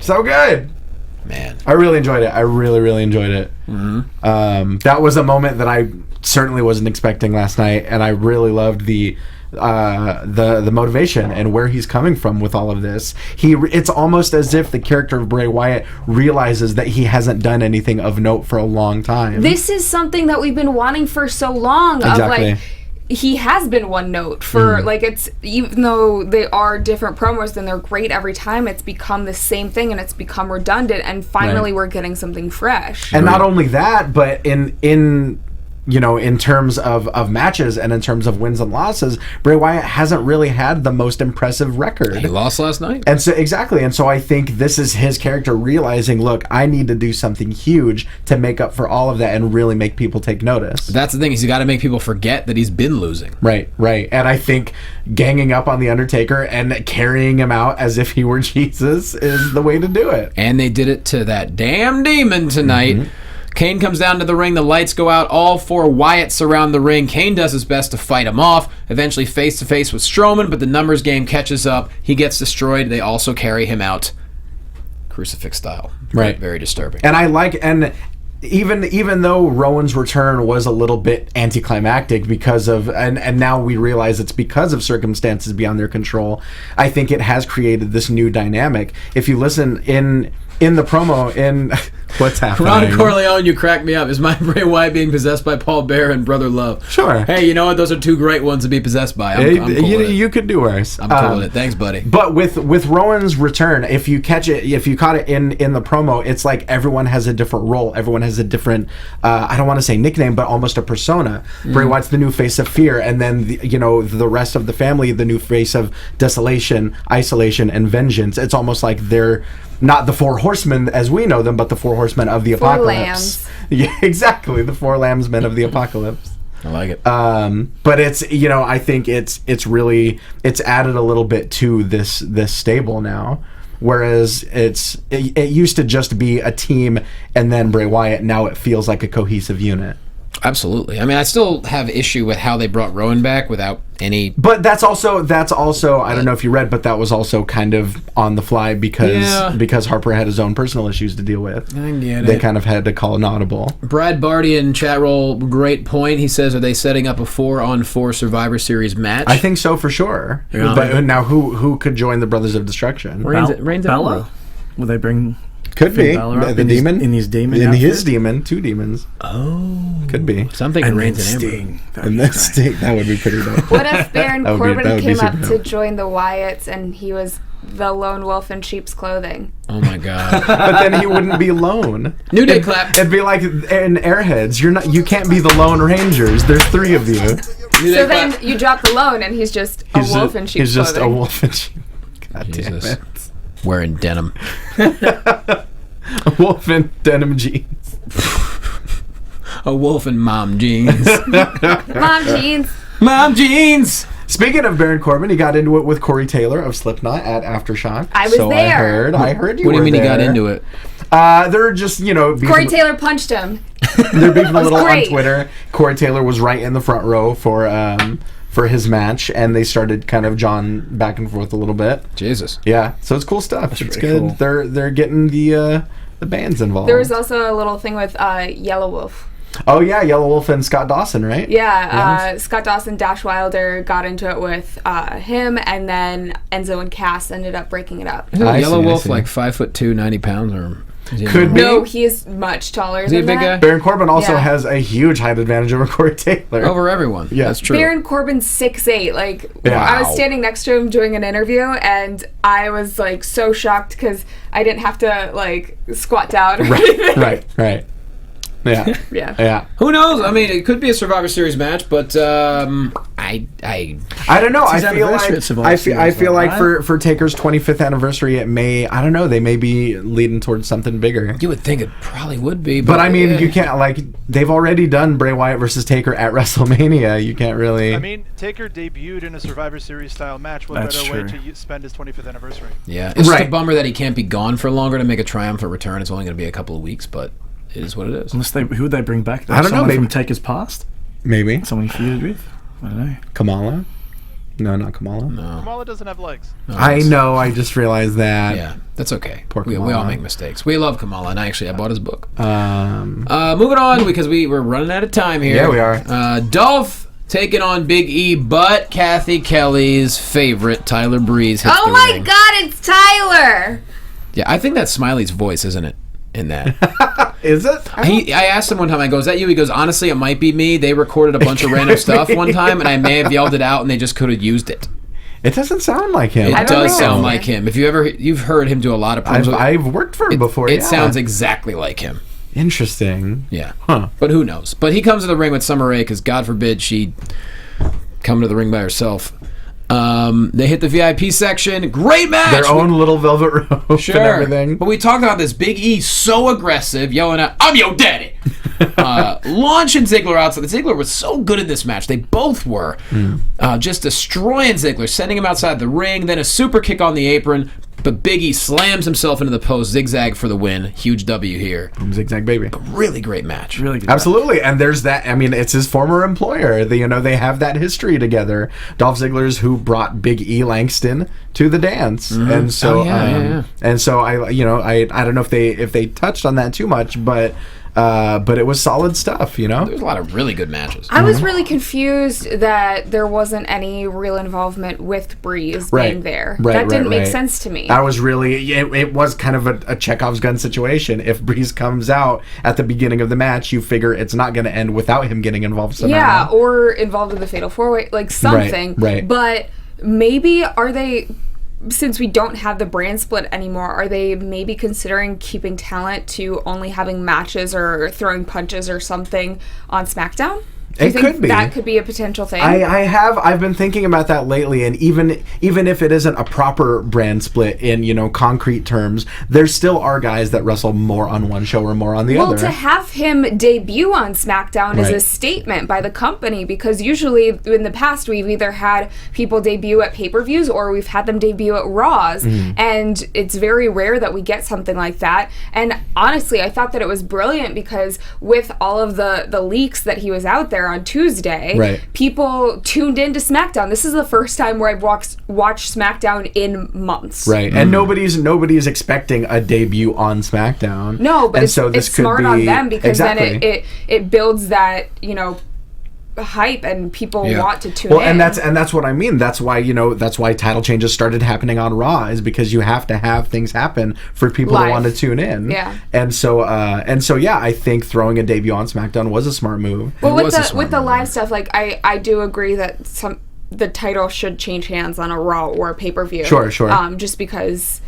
So good. Man. I really enjoyed it. I really enjoyed it. Mm-hmm. That was a moment that I certainly wasn't expecting last night, and I really loved the motivation and where he's coming from with all of this. It's almost as if the character of Bray Wyatt realizes that he hasn't done anything of note for a long time. This is something that we've been wanting for so long. Exactly. Of like, he has been one note for like, it's, even though they are different promos and they're great every time, it's become the same thing and it's become redundant, and finally we're getting something fresh. And not only that, but in you know, in terms of matches and in terms of wins and losses, Bray Wyatt hasn't really had the most impressive record. He lost last night. And so, exactly. And so I think this is his character realizing, look, I need to do something huge to make up for all of that and really make people take notice. But that's the thing. He's got to make people forget that he's been losing. Right. And I think ganging up on The Undertaker and carrying him out as if he were Jesus is the way to do it. And they did it to that damn demon tonight. Mm-hmm. Kane comes down to the ring, the lights go out, all four Wyatts surround the ring. Kane does his best to fight him off, eventually face-to-face with Strowman, but the numbers game catches up. He gets destroyed. They also carry him out crucifix style. Right. Very disturbing. And even though Rowan's return was a little bit anticlimactic because of, and now we realize it's because of circumstances beyond their control, I think it has created this new dynamic. If you listen in the promo, in what's happening? Ron Corleone, you crack me up. Is my Bray Wyatt being possessed by Paul Bearer and Brother Love? Sure. Hey, you know what? Those are two great ones to be possessed by. I'm cool with it. You could do worse. I'm cool with it. Thanks, buddy. But with Rowan's return, if you caught it in the promo, it's like everyone has a different role. Everyone has a different, I don't want to say nickname, but almost a persona. Bray Wyatt's the new face of fear, and then the rest of the family, the new face of desolation, isolation, and vengeance. It's almost like they're not the four horsemen as we know them, but the four horsemen of the apocalypse. Lambs. Yeah, exactly. The four lambsmen of the apocalypse. I like it. But it's, I think it's added a little bit to this stable now. Whereas it used to just be a team and then Bray Wyatt. Now it feels like a cohesive unit. Absolutely. I mean, I still have issue with how they brought Rowan back without any... But that's also I don't know if you read, but that was also kind of on the fly because Harper had his own personal issues to deal with. I get it. They kind of had to call an audible. Brad Barty in chat roll, great point. He says, are they setting up a 4-on-4 Survivor Series match? I think so for sure. Yeah. But now who could join the Brothers of Destruction? Reigns Bella? Will they bring... Could Finn be Balor the demon in his demon. In outfit? his demon, two demons. Oh, could be. Something And Reigns and Sting. And that Sting, that would be pretty dope. What if Baron That would be- Corbin that would be came up super to dope. join the Wyatts and he was the lone wolf in sheep's clothing? Oh my god. But then he wouldn't be alone. New Day clap. It'd be like in Airheads. You can't be the Lone Rangers. There's three of you. New Day So then clap. you drop the lone and he's just a wolf in sheep's He's just clothing. a wolf in sheep. God damn Jesus. it. Wearing denim. A wolf in denim jeans. A wolf in mom jeans. Mom jeans. Mom jeans. Speaking of Baron Corbin, he got into it with Corey Taylor of Slipknot at Aftershock. I was there. I heard you. What do you were mean he got there. into it? They're just Corey Taylor punched him. They're beefing a little on great. Twitter. Corey Taylor was right in the front row for his match, and they started kind of jawing back and forth a little bit. Jesus. Yeah, so it's cool stuff. It's pretty good. cool. They're getting the bands involved. There was also a little thing with Yellow Wolf. Oh yeah, Yellow Wolf and Scott Dawson, right? Yeah, Scott Dawson, Dash Wilder got into it with him, and then Enzo and Cass ended up breaking it up. Isn't I Yellow see, I Wolf see. like 5'2", 90 pounds, or is he Could more? be. No, he is much taller Is he a than big that. guy? Baron Corbin also Yeah. has a huge height advantage over Corey Taylor. Over everyone. Yeah. That's true. Baron Corbin's 6'8". Like, Yeah. I was Wow. standing next to him doing an interview, and I was like so shocked because I didn't have to like squat down or anything. Right. Yeah. Yeah. Who knows? I mean, it could be a Survivor Series match, but I I don't know. It's his anniversary at Survivor I Series, feel like right? for Taker's 25th anniversary, it may. I don't know. They may be leading towards something bigger. you would think it probably would be, But I mean, you can't they've already done Bray Wyatt versus Taker at WrestleMania. You can't really. I mean, Taker debuted in a Survivor Series style match. What That's better way true. to spend his 25th anniversary? Yeah, it's just Right. a bummer that he can't be gone for longer to make a triumphant return. It's only going to be a couple of weeks, but it is what it is. Who would they bring back? I don't know, Someone maybe- from Taker's past? Maybe Someone he feuded with? I don't know. Kamala. No, not Kamala. No. Kamala does't have legs. I know. I just realized that. Yeah, that's okay. Poor We all Kamala. make mistakes. We love Kamala, and I bought his book. Moving on, because we're running out of time here. Yeah, we are. Dolph taking on Big E, but Cathy Kelley's favorite, Tyler Breeze, hits Oh the my ring. God, it's Tyler! Yeah, I think that's Smiley's voice, isn't it? In that. Is it? I asked him one time, I go, is that you? He goes, honestly, it might be me. They recorded a bunch of random stuff one time, and I may have yelled it out, and they just could have used it. It doesn't sound like him. It I don't does know. sound like him. If you've heard him do a lot of promos. I've worked for him before. It yeah. sounds exactly like him. Interesting. Yeah. Huh. But who knows? But he comes to the ring with Summer Rae because God forbid she come to the ring by herself. They hit the VIP section. Great match. Their own little velvet rope and everything. But we talked about this. Big E so aggressive, yelling out, "I'm your daddy!" Launching Ziggler outside. Ziggler was so good in this match. They both were. Just destroying Ziggler, sending him outside the ring. Then a super kick on the apron. But Big E slams himself into the post. Zigzag for the win. Huge W here. Zigzag baby. Really great match. Really good. Absolutely, and there's that. I mean, it's his former employer. They have that history together. Dolph Ziggler's who brought Big E Langston to the dance, and so and so I don't know if they touched on that too much, but it was solid stuff. There's a lot of really good matches. I was really confused that there wasn't any real involvement with Breeze being there. That didn't make sense to me. I was really, it was kind of a Chekhov's gun situation. If Breeze comes out at the beginning of the match, you figure it's not going to end without him getting involved somehow. Yeah, or involved in the Fatal 4-Way, like something. Right. But maybe are they... Since we don't have the brand split anymore, are they maybe considering keeping talent to only having matches or throwing punches or something on SmackDown? Do you It think could be. that could be a potential thing? I've been thinking about that lately, and even if it isn't a proper brand split in concrete terms, there still are guys that wrestle more on one show or more on the other. Well, to have him debut on SmackDown is a statement by the company, because usually in the past we've either had people debut at pay-per-views or we've had them debut at Raws, and it's very rare that we get something like that. And honestly, I thought that it was brilliant because with all of the leaks that he was out there on Tuesday, people tuned into SmackDown. This is the first time where I've watched SmackDown in months. Right, and nobody's expecting a debut on SmackDown. No, but so this it's could smart be, on them because exactly. then it builds that hype and people want to tune in. And that's what I mean. That's why title changes started happening on Raw, is because you have to have things happen for people Live. to want to tune in. Yeah. And so I think throwing a debut on SmackDown was a smart move. Well, with the live stuff, like I do agree that the title should change hands on a Raw or a pay-per-view. Sure. Just because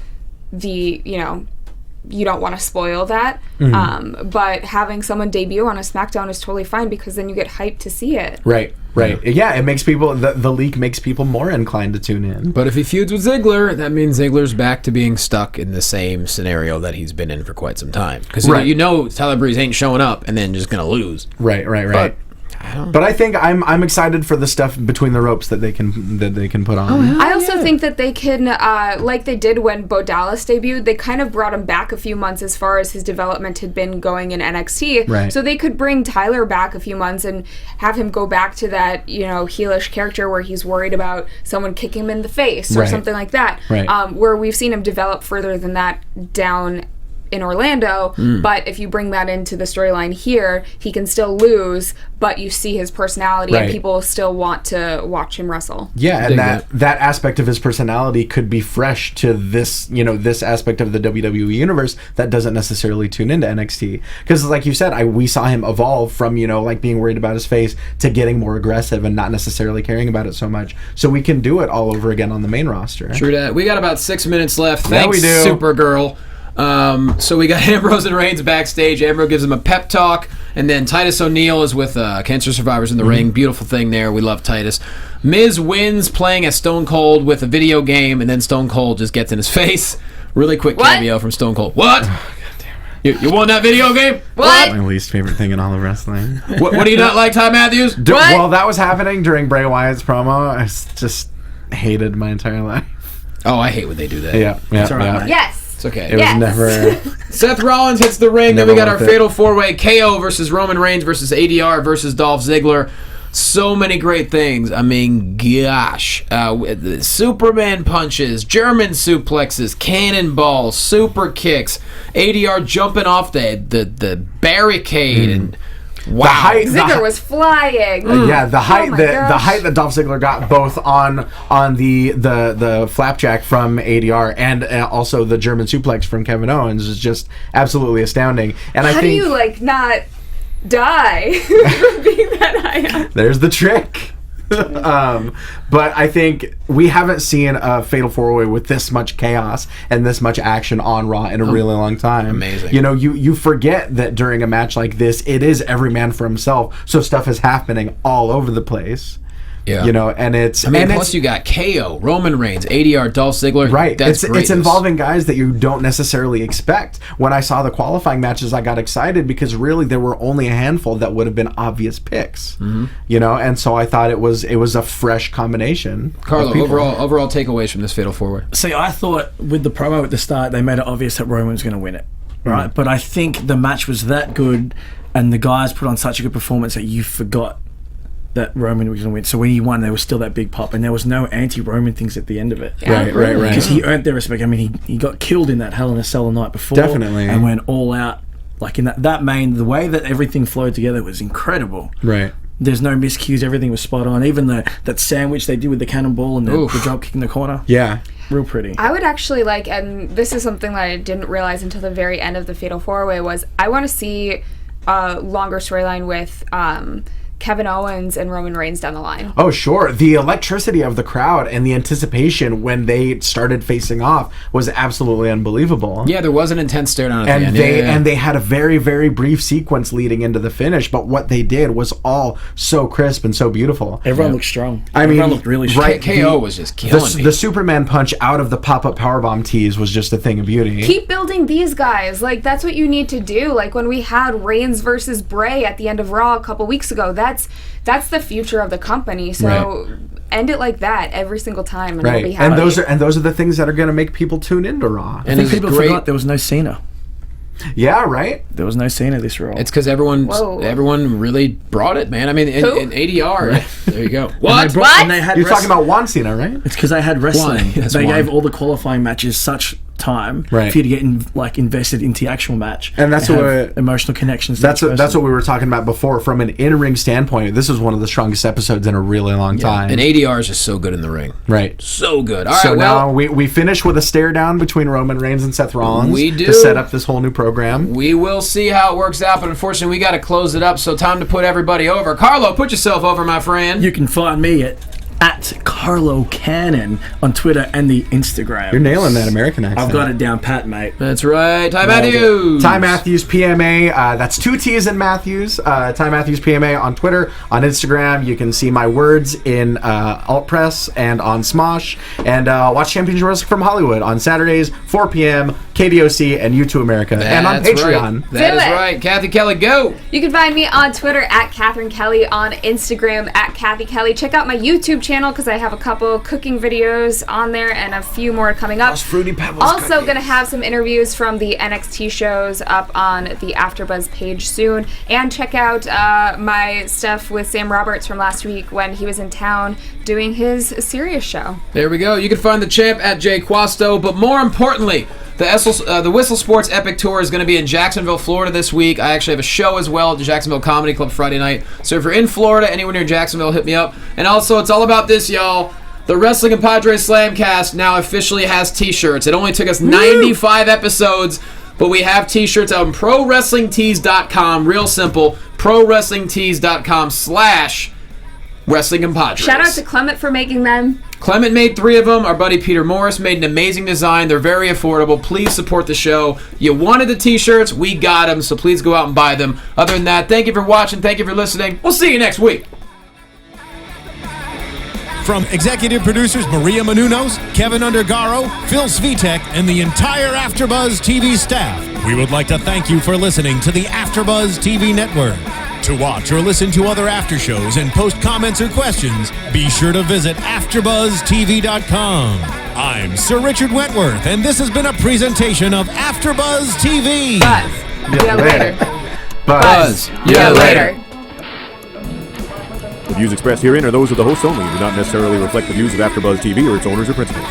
you don't want to spoil that. But having someone debut on a SmackDown is totally fine because then you get hyped to see it. Right. Yeah, it makes people, the leak makes people more inclined to tune in. But if he feuds with Ziggler, that means Ziggler's back to being stuck in the same scenario that he's been in for quite some time. Because Tyler Breeze ain't showing up and then just going to lose. Right. But I think I'm excited for the stuff between the ropes that they can put on. I also think that they can, like they did when Bo Dallas debuted, they kind of brought him back a few months as far as his development had been going in NXT. Right. So they could bring Tyler back a few months and have him go back to that, heelish character where he's worried about someone kicking him in the face or something like that. Right. Where we've seen him develop further than that down in Orlando, but if you bring that into the storyline here, he can still lose, but you see his personality and people still want to watch him wrestle. Yeah, and that aspect of his personality could be fresh to this, this aspect of the WWE universe that doesn't necessarily tune into NXT. Because like you said, we saw him evolve from, being worried about his face to getting more aggressive and not necessarily caring about it so much. So we can do it all over again on the main roster. True that. We got about 6 minutes left. Thanks, we do. Supergirl. So we got Ambrose and Reigns backstage. Ambrose gives him a pep talk, and then Titus O'Neil is with cancer survivors in the ring. Beautiful thing there. We love Titus. Miz wins playing as Stone Cold with a video game, and then Stone Cold just gets in his face. Really quick cameo from Stone Cold. What? Oh, you won that video game? What? My least favorite thing in all of wrestling. What do you not like, Ty Matthews? Well, that was happening during Bray Wyatt's promo. I just hated my entire life. Oh, I hate when they do that. Yeah. Yes. It's okay. It was never... Seth Rollins hits the ring. Then we got our Fatal 4-Way KO versus Roman Reigns versus ADR versus Dolph Ziggler. So many great things. I mean, gosh. The Superman punches, German suplexes, cannonballs, super kicks, ADR jumping off the barricade, and wow. Ziggler was flying. The height that Dolph Ziggler got both on the flapjack from ADR and also the German suplex from Kevin Owens is just absolutely astounding. And How do you not die from being that high up? There's the trick. But I think we haven't seen a Fatal 4-Way with this much chaos and this much action on Raw in a really long time. Amazing. You forget that during a match like this, it is every man for himself, so stuff is happening all over the place. Yeah. And it's... plus you got KO, Roman Reigns, ADR, Dolph Ziggler. Right. It's involving guys that you don't necessarily expect. When I saw the qualifying matches, I got excited because really there were only a handful that would have been obvious picks. And so I thought it was a fresh combination. Carlo, overall takeaways from this Fatal 4-Way. See, I thought with the promo at the start, they made it obvious that Roman was going to win it. Right. But I think the match was that good and the guys put on such a good performance that you forgot that Roman was going to win. So when he won, there was still that big pop, and there was no anti-Roman things at the end of it. Yeah. Right. Because he earned their respect. I mean, he got killed in that Hell in a Cell the night before. Definitely. And went all out. Like in that main, the way that everything flowed together was incredible. Right. There's no miscues. Everything was spot on. Even that sandwich they did with the cannonball and the drop kick in the corner. Yeah. Real pretty. I would actually and this is something that I didn't realize until the very end of the Fatal 4-Way, was I want to see a longer storyline with Kevin Owens and Roman Reigns down the line. Oh, sure. The electricity of the crowd and the anticipation when they started facing off was absolutely unbelievable. Yeah, there was an intense stare down at the end. And they had a very, very brief sequence leading into the finish, but what they did was all so crisp and so beautiful. Everyone looked strong. Everyone looked really strong. Right, KO was just killing me. The Superman punch out of the pop-up powerbomb tease was just a thing of beauty. Keep building these guys. That's what you need to do. When we had Reigns versus Bray at the end of Raw a couple weeks ago, that's the future of the company. So end it like that every single time, and it'll be happy. And those are the things that are going to make people tune into Raw. And I think people forgot there was no Cena. Yeah, right. There was no Cena this Raw. It's because everyone really brought it, man. I mean, in ADR, there you go. What? You're talking about Juan Cena, right? It's because they had wrestling. They Juan. gave all the qualifying matches such time for you to get invested into the actual match, and that's what emotional connections. That's what we were talking about before. From an in-ring standpoint, this is one of the strongest episodes in a really long time. And ADR is just so good in the ring, right? So good. All right, so now we finish with a stare down between Roman Reigns and Seth Rollins. We do to set up this whole new program. We will see how it works out, but unfortunately, we got to close it up. So time to put everybody over. Carlo, put yourself over, my friend. You can find me at Carlo Cannon on Twitter and the Instagram. You're nailing that American accent. I've got it down pat, mate. That's right. Ty Matthews. Ty Matthews PMA. That's 2 T's in Matthews. Ty Matthews PMA on Twitter. On Instagram, you can see my words in Alt Press and on Smosh. And watch Championship Wrestling from Hollywood on Saturdays, 4 p.m., KDOC, and U2 America. And on Patreon. Right. That is right. Cathy Kelley, go. You can find me on Twitter at Catherine Kelley, on Instagram at Cathy Kelley. Check out my YouTube channel because I have a couple cooking videos on there and a few more coming up. Fruity Pebbles also going to have some interviews from the NXT shows up on the AfterBuzz page soon. And check out my stuff with Sam Roberts from last week when he was in town doing his Sirius show. There we go. You can find the champ at Jay Quasto, but more importantly, the Whistle Sports Epic Tour is going to be in Jacksonville, Florida this week. I actually have a show as well at the Jacksonville Comedy Club Friday night. So if you're in Florida, anywhere near Jacksonville, hit me up. And also, it's all about this, y'all. The Wrestling and Padres Slamcast now officially has t-shirts. It only took us 95 episodes, but we have t-shirts out on ProWrestlingTees.com. Real simple. ProWrestlingTees.com/Wrestling and Padres. Shout out to Clement for making them. Clement made 3 of them. Our buddy Peter Morris made an amazing design. They're very affordable. Please support the show. You wanted the t-shirts, we got them, so please go out and buy them. Other than that, thank you for watching. Thank you for listening. We'll see you next week. From executive producers Maria Menounos, Kevin Undergaro, Phil Svitek, and the entire AfterBuzz TV staff, we would like to thank you for listening to the AfterBuzz TV network. To watch or listen to other after shows and post comments or questions, be sure to visit AfterBuzzTV.com. I'm Sir Richard Wentworth, and this has been a presentation of AfterBuzz TV. Buzz. Yeah, later. Buzz. Yeah, later. views expressed herein are those of the hosts only and do not necessarily reflect the views of AfterBuzz TV or its owners or principals.